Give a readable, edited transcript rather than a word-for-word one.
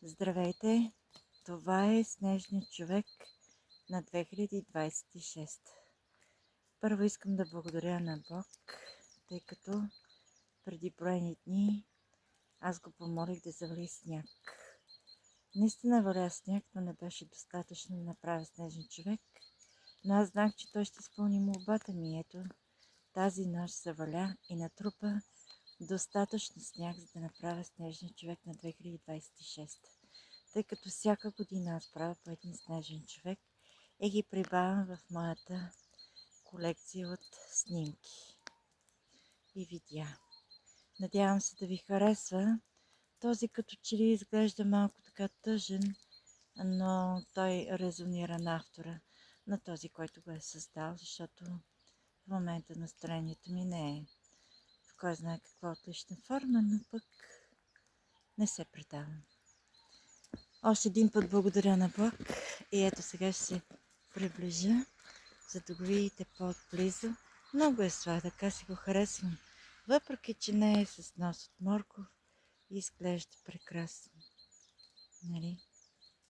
Здравейте! Това е Снежният човек на 2026. Първо искам да благодаря на Бог, тъй като преди броени дни аз го помолих да завали сняг. Наистина валя сняг, но не беше достатъчно да направя Снежен човек, но аз знах, че той ще изпълни молбата ми. Ето, тази нощ заваля и натрупа достатъчно сняг, за да направя Снежния човек на 2026. Тъй като всяка година аз правя по един снежен човек и ги прибавям в моята колекция от снимки и видеа. Надявам се да ви харесва. Този като че ли изглежда малко така тъжен, но той резонира на автора, на този, който го е създал, защото в момента настроението ми не е в кой знае каква отлична форма, но пък не се предавам. Още един път благодаря на Бог и ето сега ще се приближа, за да го видите по-отблизо. Много е сладък, аз си го харесвам, въпреки че не е с нос от морков и изглежда прекрасно. Нали?